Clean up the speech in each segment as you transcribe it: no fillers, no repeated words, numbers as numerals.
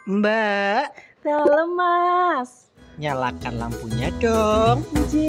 Mbak, Dalam mas. nyalakan lampunya dong. J.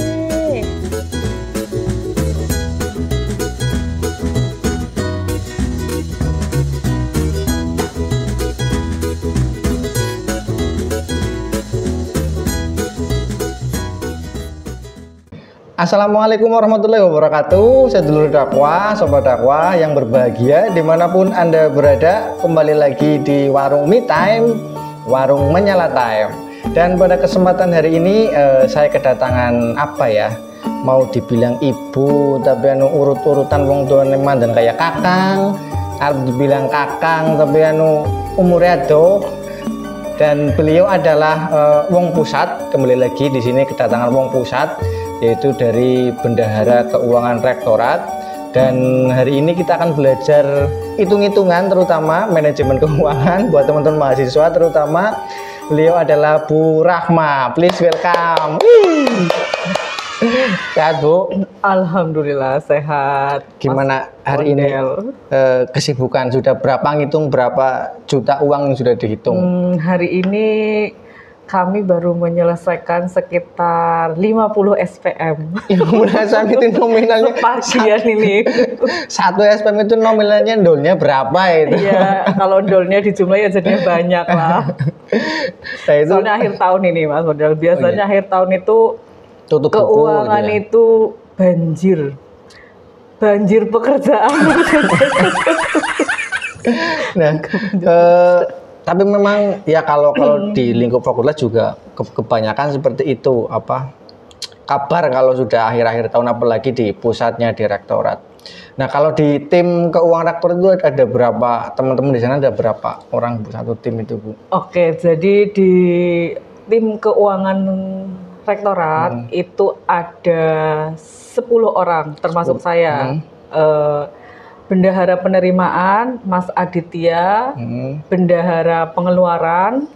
Assalamualaikum warahmatullahi wabarakatuh. Sedulur dakwah, sobat dakwah yang berbahagia dimanapun Anda berada. Kembali lagi di warung Me Time, warung menyala time. Dan pada kesempatan hari ini saya kedatangan apa ya, mau dibilang ibu tapi anu urut-urutan wong tuane mandan kayak kakang, arep dibilang kakang tapi anu umurnya do. Dan beliau adalah wong pusat. Kembali lagi di sini kedatangan wong pusat, yaitu dari Bendahara Keuangan Rektorat. Dan hari ini kita akan belajar hitung-hitungan, terutama manajemen keuangan buat teman-teman mahasiswa, terutama beliau adalah Bu Rahma. Please welcome. Sehat Bu? Alhamdulillah sehat. Gimana hari ini kesibukan? Sudah berapa ngitung berapa juta uang yang sudah dihitung? Hari ini kami baru menyelesaikan sekitar 50 SPM. 50 SPM itu nominalnya Sebagian ini. Satu SPM itu nominalnya dolnya berapa itu? Iya, kalau dolnya dijumlahin ya jadinya banyak lah. Nah, itu Soalnya akhir tahun ini Mas model. Biasanya akhir tahun itu tutup buku, keuangan gitu ya? itu banjir pekerjaan. Nah, tapi memang ya kalau di lingkup fakultas juga kebanyakan seperti itu, apa kabar kalau sudah akhir-akhir tahun, apalagi di pusatnya di rektorat. Nah, kalau di tim keuangan rektorat itu ada berapa teman-teman di sana, ada berapa orang Bu, satu tim itu Bu? Oke, jadi di tim keuangan rektorat itu ada 10 orang termasuk saya. Bendahara penerimaan Mas Aditya, bendahara pengeluaran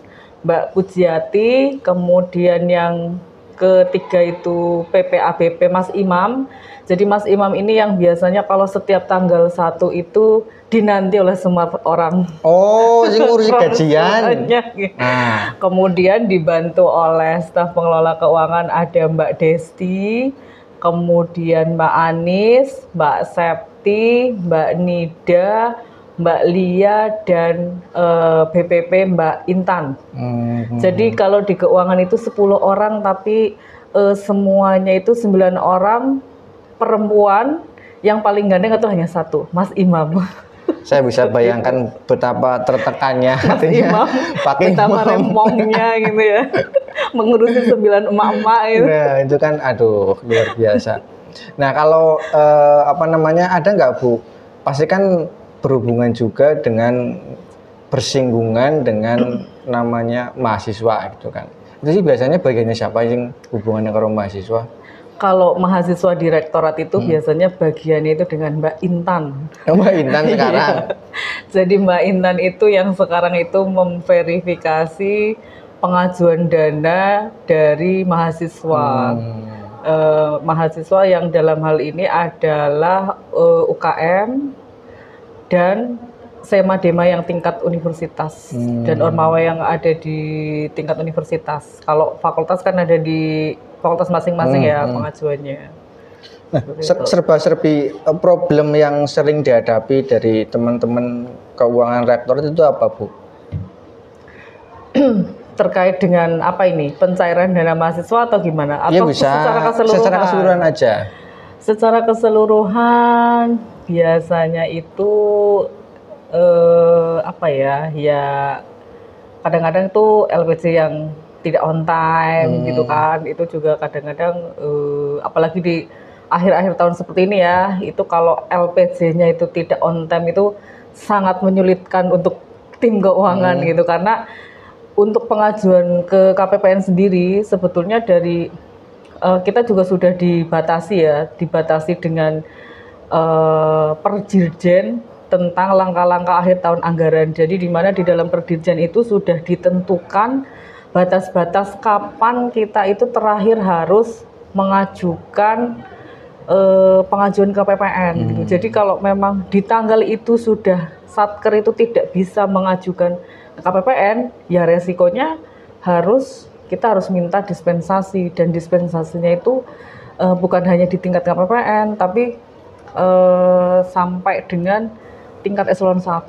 Mbak Pujiati, kemudian yang ketiga itu PPABP Mas Imam. Jadi Mas Imam ini yang biasanya kalau setiap tanggal 1 itu dinanti oleh semua orang. Oh, sing ngurusi gajian. Nah. Kemudian dibantu oleh staf pengelola keuangan ada Mbak Desti, kemudian Mbak Anis, Mbak Septi, Mbak Nida, Mbak Lia, dan BPP Mbak Intan. Jadi kalau di keuangan itu 10 orang, tapi semuanya itu 9 orang perempuan, yang paling gandeng itu hanya satu, Mas Imam. Saya bisa bayangkan betapa tertekannya Imam, pakai betapa rempongnya gitu ya, mengurusi 9 emak-emak itu. Nah, itu kan aduh luar biasa. Nah, kalau apa namanya, ada nggak Bu? Pasti kan berhubungan juga dengan bersinggungan dengan namanya mahasiswa gitu kan. Itu sih biasanya bagiannya siapa yang hubungannya ke mahasiswa? Kalau mahasiswa di rektorat itu biasanya bagiannya itu dengan Mbak Intan. Oh, Mbak Intan sekarang. Jadi Mbak Intan itu yang sekarang itu memverifikasi pengajuan dana dari mahasiswa. Mahasiswa yang dalam hal ini adalah UKM dan SEMA-DEMA yang tingkat universitas dan Ormawa yang ada di tingkat universitas. Kalau fakultas kan ada di fakultas masing-masing ya pengajuannya. Nah, serba-serbi problem yang sering dihadapi dari teman-teman keuangan rektor itu apa Bu? Terkait dengan apa ini? Pencairan dana mahasiswa atau gimana? Atau ya bisa secara keseluruhan aja. Secara keseluruhan biasanya itu apa ya? Ya kadang-kadang itu LPG yang tidak on time gitu kan. Itu juga kadang-kadang apalagi di akhir-akhir tahun seperti ini ya, itu kalau LPG-nya itu tidak on time itu sangat menyulitkan untuk tim keuangan gitu, karena untuk pengajuan ke KPPN sendiri sebetulnya dari kita juga sudah dibatasi dengan Perdirjen tentang langkah-langkah akhir tahun anggaran. Jadi di mana di dalam Perdirjen itu sudah ditentukan batas-batas kapan kita itu terakhir harus mengajukan pengajuan ke PPN gitu. Jadi kalau memang di tanggal itu sudah Satker itu tidak bisa mengajukan KPPN, ya resikonya kita harus minta dispensasi, dan dispensasinya itu bukan hanya di tingkat KPPN tapi sampai dengan tingkat eselon 1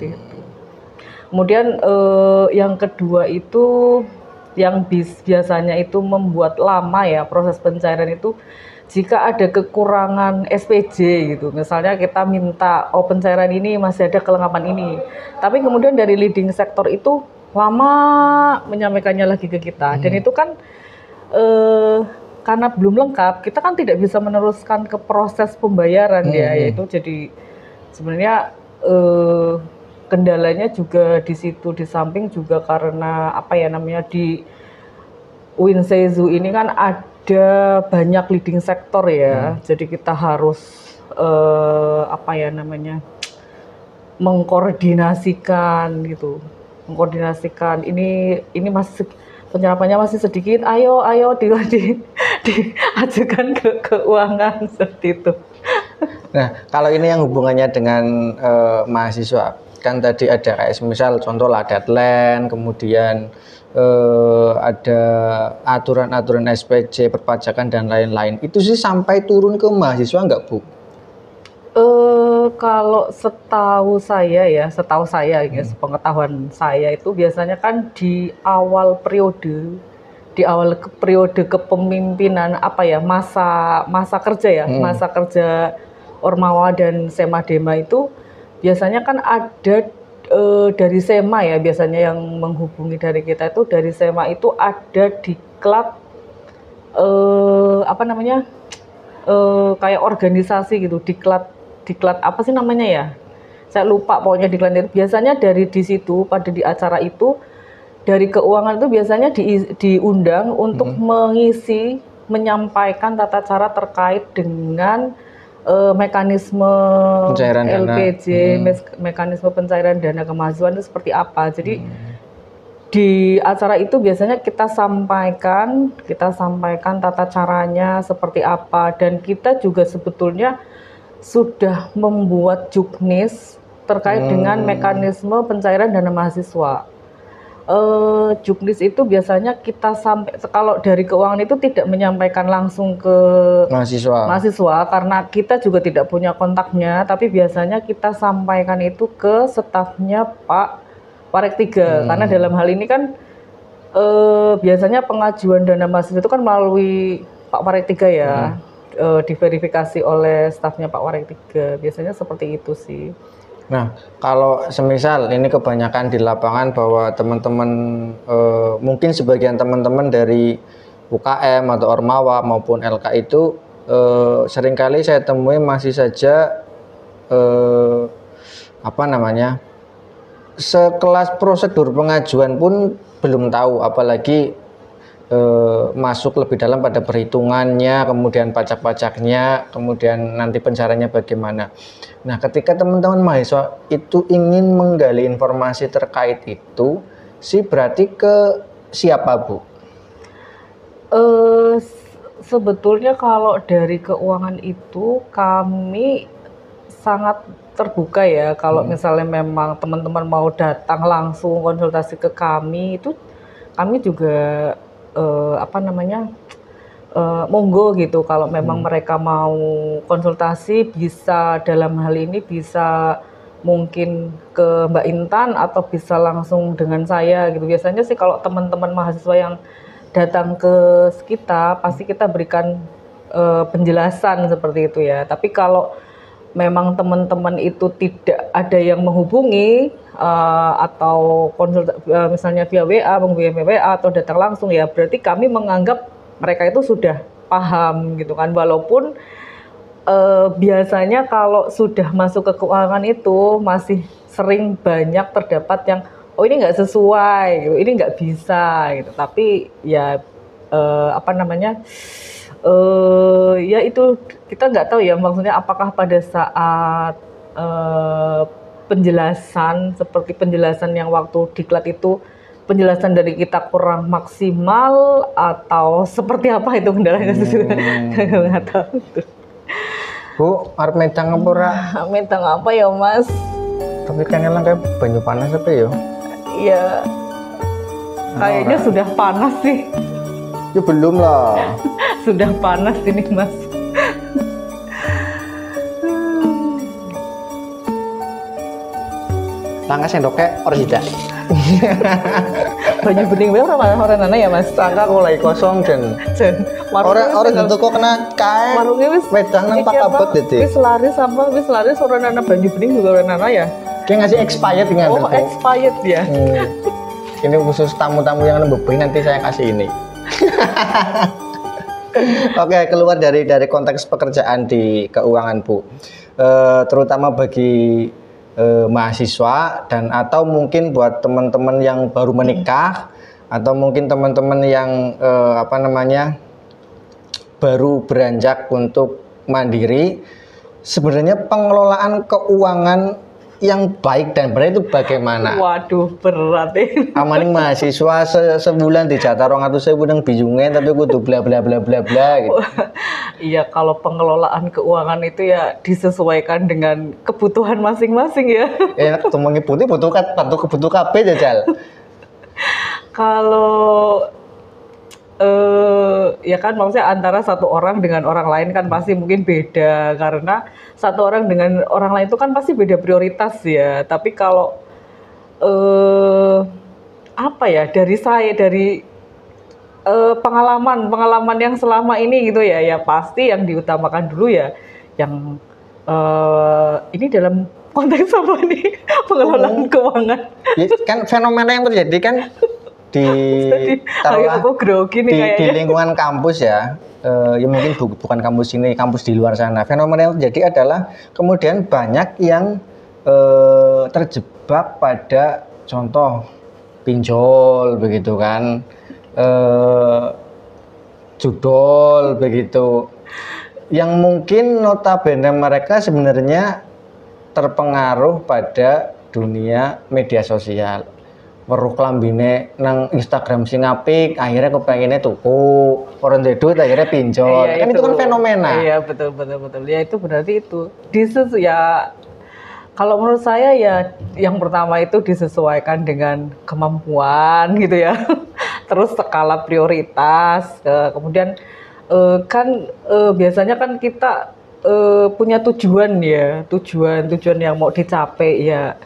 gitu. Kemudian yang kedua itu yang biasanya itu membuat lama ya proses pencairan itu, jika ada kekurangan SPJ gitu. Misalnya kita minta, oh pencairan ini masih ada kelengkapan ini, tapi kemudian dari leading sektor itu lama menyampaikannya lagi ke kita, dan itu kan karena belum lengkap, kita kan tidak bisa meneruskan ke proses pembayaran ya, yaitu jadi sebenarnya kendalanya juga di situ, di samping juga karena apa ya namanya, di Winsezu ini kan ada banyak leading sektor ya, jadi kita harus apa ya namanya, mengkoordinasikan gitu, ini masih penyerapannya masih sedikit, ayo diajukan ke keuangan seperti itu. Nah, kalau ini yang hubungannya dengan mahasiswa, kan tadi ada kayak misal contoh lah deadline, kemudian ada aturan-aturan SPJ, perpajakan dan lain-lain. Itu sih sampai turun ke mahasiswa nggak, Bu? Kalau setahu saya ya, sepengetahuan saya itu biasanya kan di awal periode kepemimpinan apa ya, masa kerja ya, masa kerja Ormawa dan Semadema itu biasanya kan ada dari Sema ya, biasanya yang menghubungi dari kita itu dari Sema itu ada diklat apa namanya, kayak organisasi gitu, diklat apa sih namanya ya, saya lupa pokoknya. Diklat itu biasanya dari di situ, pada di acara itu dari keuangan itu biasanya diundang untuk mengisi, menyampaikan tata cara terkait dengan mekanisme pencairan LPJ, mekanisme pencairan dana kemahasiswaan itu seperti apa. Jadi di acara itu biasanya kita sampaikan tata caranya seperti apa, dan kita juga sebetulnya sudah membuat juknis terkait dengan mekanisme pencairan dana mahasiswa. Juknis itu biasanya kita kalau dari keuangan itu tidak menyampaikan langsung ke mahasiswa karena kita juga tidak punya kontaknya, tapi biasanya kita sampaikan itu ke stafnya Pak Warek 3, karena dalam hal ini kan biasanya pengajuan dana mahasiswa itu kan melalui Pak Warek 3 ya, diverifikasi oleh stafnya Pak Warek 3, biasanya seperti itu sih. Nah, kalau semisal ini kebanyakan di lapangan bahwa teman-teman mungkin sebagian teman-teman dari UKM atau Ormawa maupun LK itu seringkali saya temui masih saja apa namanya, sekelas prosedur pengajuan pun belum tahu, apalagi masuk lebih dalam pada perhitungannya, kemudian pajak-pajaknya, kemudian nanti pencairannya bagaimana. Nah, ketika teman-teman mahasiswa itu ingin menggali informasi terkait itu, berarti ke siapa, Bu? Sebetulnya kalau dari keuangan itu kami sangat terbuka ya. Kalau misalnya memang teman-teman mau datang langsung konsultasi ke kami, itu kami juga apa namanya, monggo gitu. Kalau memang mereka mau konsultasi, bisa dalam hal ini bisa mungkin ke Mbak Intan atau bisa langsung dengan saya gitu. Biasanya sih kalau teman-teman mahasiswa yang datang ke kita, pasti kita berikan penjelasan seperti itu ya. Tapi kalau memang teman-teman itu tidak ada yang menghubungi atau misalnya via WA, menghubungi WA atau datang langsung, ya berarti kami menganggap mereka itu sudah paham gitu kan. Walaupun biasanya kalau sudah masuk ke keuangan itu masih sering banyak terdapat yang oh ini nggak sesuai, gitu, ini nggak bisa gitu. Tapi ya apa namanya, ya itu kita nggak tahu ya, maksudnya apakah pada saat penjelasan seperti penjelasan yang waktu diklat itu penjelasan dari kita kurang maksimal atau seperti apa itu kendalanya. Nggak tahu. Bu, arep medang apa ora? Medang apa ya Mas? Tapi kan elang kayak banyu panas apa ya? Ya kayaknya sudah panas sih. Ya belum lah. Sudah panas ini Mas. Langkah sendoknya orang tidak. Banyu bening wae ora ana ya Mas. Tangka mulai kosong dan Jen, orang tentu kok kena kain. warungnya wis wedang nang iki apa, pakabot dadi. Wis laris ora ana banyu bening juga ora ana ya. Kayak ngasih expired dengan Oh, expired ya. Ini khusus tamu-tamu yang lebih nanti saya kasih ini. Oke, keluar dari konteks pekerjaan di keuangan Bu, terutama bagi mahasiswa dan atau mungkin buat teman-teman yang baru menikah atau mungkin teman-teman yang baru beranjak untuk mandiri. Sebenarnya pengelolaan keuangan yang baik dan benar itu bagaimana? Waduh, berat ya. Amaning mahasiswa sebulan dijatah 200.000 nang biyunge tapi kudu bla bla bla bla bla gitu. Iya, kalau pengelolaan keuangan itu ya disesuaikan dengan kebutuhan masing-masing ya. Enak ketemu putih butuh kabeh jajal. Kalau ya kan maksudnya antara satu orang dengan orang lain kan pasti mungkin beda, karena satu orang dengan orang lain itu kan pasti beda prioritas ya. Tapi kalau apa ya, dari pengalaman yang selama ini gitu ya, ya pasti yang diutamakan dulu ya yang ini dalam konteks apa nih, pengelolaan keuangan. Ya, kan fenomena yang terjadi kan di lingkungan kampus ya, ya mungkin bukan kampus ini, kampus di luar sana. Fenomena yang terjadi adalah kemudian banyak yang terjebak pada contoh pinjol begitu kan, judol begitu, yang mungkin notabene mereka sebenarnya terpengaruh pada dunia media sosial. Weruh klambine nang Instagram sing apik, akhirnya kepengennya tuku, orang duit akhirnya pinjol. Iya, Kan itu kan fenomena. Iya, betul. Ya itu berarti itu ya, kalau menurut saya ya yang pertama itu disesuaikan dengan kemampuan gitu ya. Terus skala prioritas, kemudian kan biasanya kan kita punya tujuan ya, tujuan yang mau dicapai ya.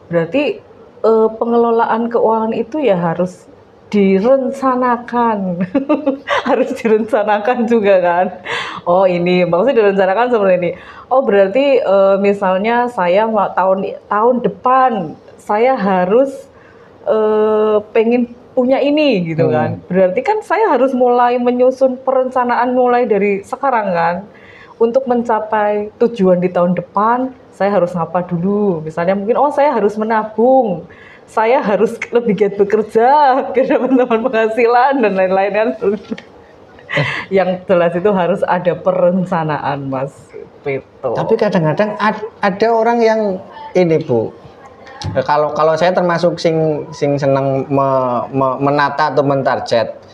Berarti pengelolaan keuangan itu ya harus direncanakan. Harus direncanakan juga kan. Oh ini maksudnya direncanakan seperti ini. Oh berarti misalnya saya tahun depan saya harus pengen punya ini gitu kan. Berarti kan saya harus mulai menyusun perencanaan mulai dari sekarang kan. Untuk mencapai tujuan di tahun depan, saya harus ngapa dulu. Misalnya mungkin, saya harus menabung, saya harus lebih giat bekerja, ke teman-teman penghasilan, dan lain-lain kan. Yang jelas itu harus ada perencanaan, Mas Pito. Tapi kadang-kadang ada orang yang ini Bu, kalau saya termasuk sing senang menata atau mentarget.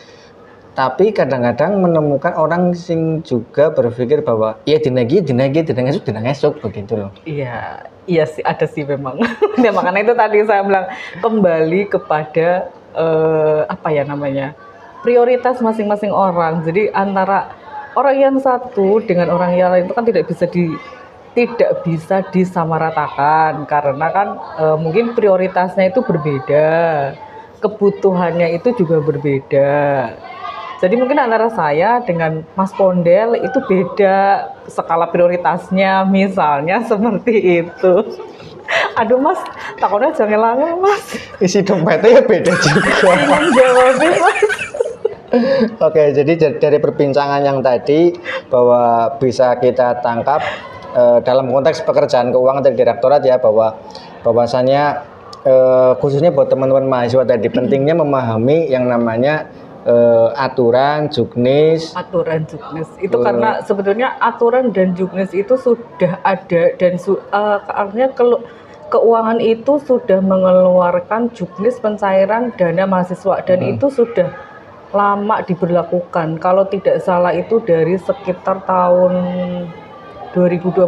Tapi kadang-kadang menemukan orang sing juga berpikir bahwa ya dinagi esok begitu loh. Iya sih, ada sih memang. Ya makanya itu tadi saya bilang kembali kepada prioritas masing-masing orang. Jadi antara orang yang satu dengan orang yang lain itu kan tidak bisa disamaratakan, karena kan mungkin prioritasnya itu berbeda, kebutuhannya itu juga berbeda. Jadi mungkin antara saya dengan Mas Pondel itu beda skala prioritasnya, misalnya seperti itu. Aduh Mas, takutnya jangan lama Mas. Isi dompetnya ya beda juga. Ingin jawabnya Mas. Oke, jadi dari perbincangan yang tadi bahwa bisa kita tangkap dalam konteks pekerjaan keuangan dari direktorat ya, bahwasannya khususnya buat teman-teman mahasiswa tadi pentingnya memahami yang namanya aturan juknis itu karena sebetulnya aturan dan juknis itu sudah ada dan artinya keuangan itu sudah mengeluarkan juknis pencairan dana mahasiswa dan itu sudah lama diberlakukan. Kalau tidak salah itu dari sekitar tahun 2020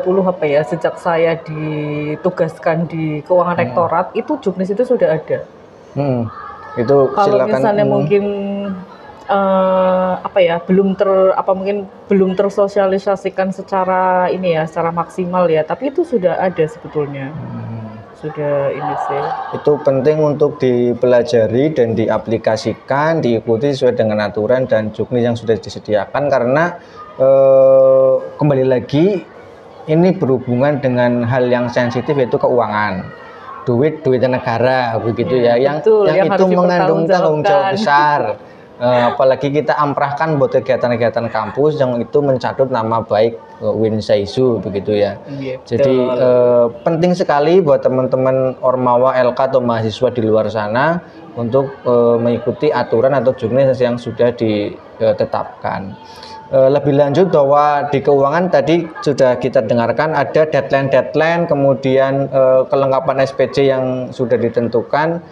sejak saya ditugaskan di keuangan rektorat itu juknis itu sudah ada. Itu Kalau silakan. misalnya mungkin apa ya, mungkin belum tersosialisasikan secara ini ya, secara maksimal ya, tapi itu sudah ada sebetulnya. Sudah ini sih. Itu penting untuk dipelajari dan diaplikasikan, diikuti sesuai dengan aturan dan juknis yang sudah disediakan, karena kembali lagi ini berhubungan dengan hal yang sensitif, yaitu keuangan. Duitnya negara begitu ya, yang itu mengandung tanggung jawab besar. Apalagi kita amprahkan buat kegiatan-kegiatan kampus yang itu mencatut nama baik Winsaisu begitu ya. Jadi penting sekali buat teman-teman Ormawa, LK atau mahasiswa di luar sana untuk mengikuti aturan atau juknis yang sudah ditetapkan. Lebih lanjut bahwa di keuangan tadi sudah kita dengarkan ada deadline, kemudian kelengkapan SPJ yang sudah ditentukan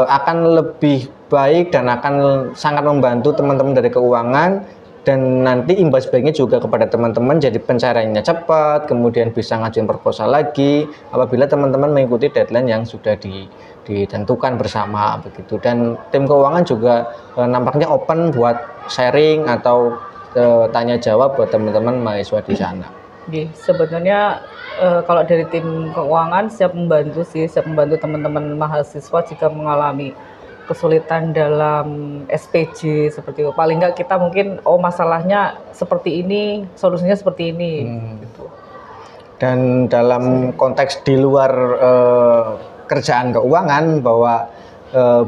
akan lebih baik dan akan sangat membantu teman-teman dari keuangan, dan nanti imbas baiknya juga kepada teman-teman, jadi pencairannya cepat, kemudian bisa ngajuin proposal lagi apabila teman-teman mengikuti deadline yang sudah ditentukan bersama begitu. Dan tim keuangan juga nampaknya open buat sharing atau tanya jawab buat teman-teman mahasiswa di sana. Sebenarnya kalau dari tim keuangan siap membantu teman-teman mahasiswa jika mengalami kesulitan dalam SPJ seperti itu. Paling nggak kita mungkin masalahnya seperti ini, solusinya seperti ini. Gitu. Dan dalam konteks di luar kerjaan keuangan, bahwa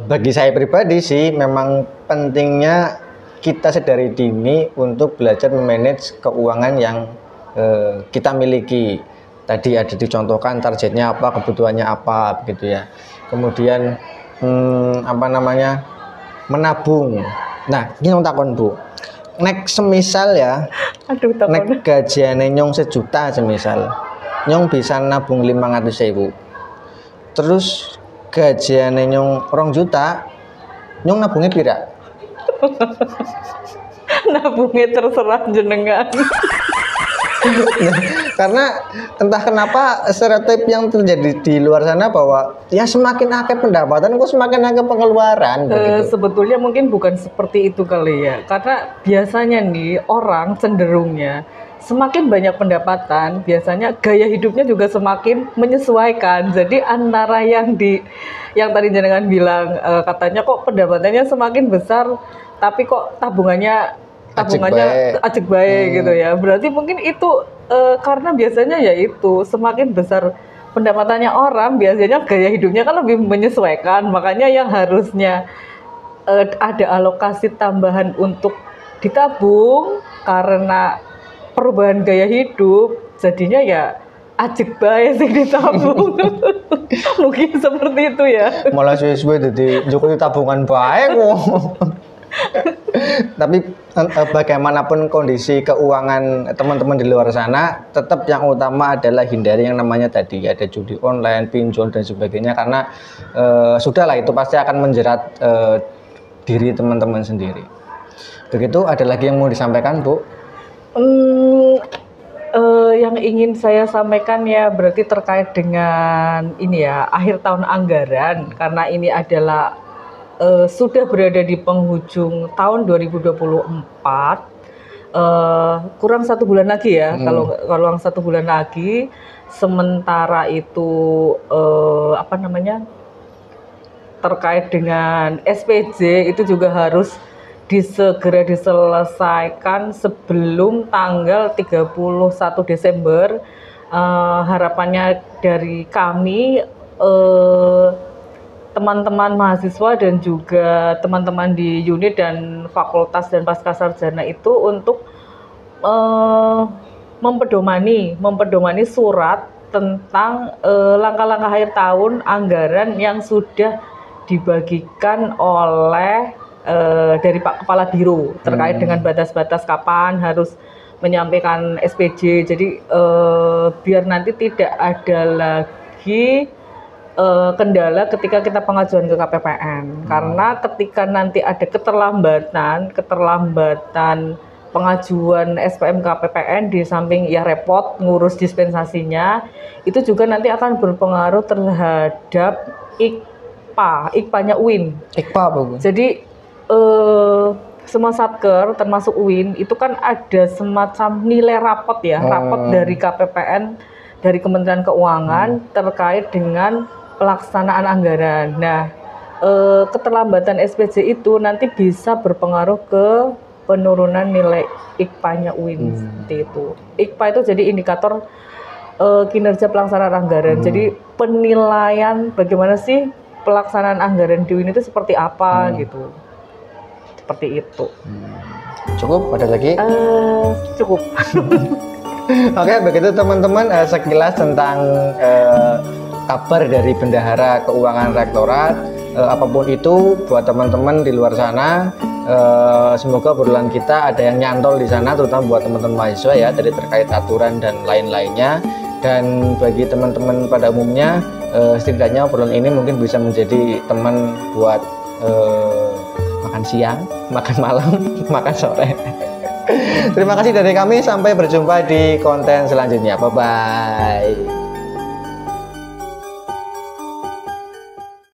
bagi saya pribadi sih memang pentingnya kita sedari dini untuk belajar memanage keuangan yang kita miliki. Tadi ada dicontohkan targetnya apa, kebutuhannya apa begitu ya. Kemudian menabung. Nah, ini takon Bu. Nek semisal ya, nek gajiane nyong 1 juta semisal, nyong bisa nabung 500.000. Terus gajiane nyong 2 juta, nyong nabungnya pira? Nabungnya terserah jenengan. Karena entah kenapa stereotip yang terjadi di luar sana bahwa ya semakin akeh pendapatan kok semakin akeh pengeluaran begitu. Sebetulnya mungkin bukan seperti itu kali ya, karena biasanya nih orang cenderungnya semakin banyak pendapatan, biasanya gaya hidupnya juga semakin menyesuaikan. Jadi antara yang tadi jenengan bilang katanya kok pendapatannya semakin besar tapi kok tabungannya ajek baik gitu ya. Berarti mungkin itu karena biasanya ya itu semakin besar pendapatannya orang, biasanya gaya hidupnya kan lebih menyesuaikan. Makanya yang harusnya ada alokasi tambahan untuk ditabung karena perubahan gaya hidup, jadinya ya ajek baik sih ditabung. Mungkin seperti itu ya. Malah suwe-suwe jadi njukuti tabungan baik kok. Tapi bagaimanapun kondisi keuangan teman-teman di luar sana, tetap yang utama adalah hindari yang namanya tadi ada judi online, pinjol dan sebagainya, karena sudahlah itu pasti akan menjerat diri teman-teman sendiri. Begitu, ada lagi yang mau disampaikan, Bu? Yang ingin saya sampaikan ya berarti terkait dengan ini ya, akhir tahun anggaran, karena ini adalah sudah berada di penghujung tahun 2024, kurang 1 bulan lagi ya, kalau 1 bulan lagi. Sementara itu terkait dengan SPJ itu juga harus segera diselesaikan sebelum tanggal 31 Desember. Harapannya dari kami teman-teman mahasiswa dan juga teman-teman di unit dan fakultas dan pascasarjana itu untuk mempedomani surat tentang langkah-langkah akhir tahun anggaran yang sudah dibagikan oleh dari Pak Kepala Biro terkait dengan batas-batas kapan harus menyampaikan SPJ. Jadi biar nanti tidak ada lagi kendala ketika kita pengajuan ke KPPN, karena ketika nanti ada keterlambatan pengajuan SPM ke KPPN, di samping ya repot ngurus dispensasinya, itu juga nanti akan berpengaruh terhadap IKPA-nya UIN. IKPA apa Bu? Jadi semua satker termasuk UIN itu kan ada semacam nilai rapot ya, rapot dari KPPN, dari Kementerian Keuangan terkait dengan pelaksanaan anggaran. Nah, keterlambatan SPJ itu nanti bisa berpengaruh ke penurunan nilai IKPA-nya UIN seperti itu. IKPA itu jadi indikator kinerja pelaksanaan anggaran. Jadi penilaian bagaimana sih pelaksanaan anggaran di UIN itu seperti apa gitu. Seperti itu. Cukup? Ada lagi? Cukup. Oke, begitu teman-teman sekilas tentang kabar dari Bendahara Keuangan Rektorat. Apapun itu buat teman-teman di luar sana, semoga obrolan kita ada yang nyantol di sana, terutama buat teman-teman mahasiswa ya, dari terkait aturan dan lain-lainnya. Dan bagi teman-teman pada umumnya, setidaknya obrolan ini mungkin bisa menjadi teman buat makan siang, makan malam, makan sore. Terima kasih dari kami, sampai berjumpa di konten selanjutnya. Bye-bye.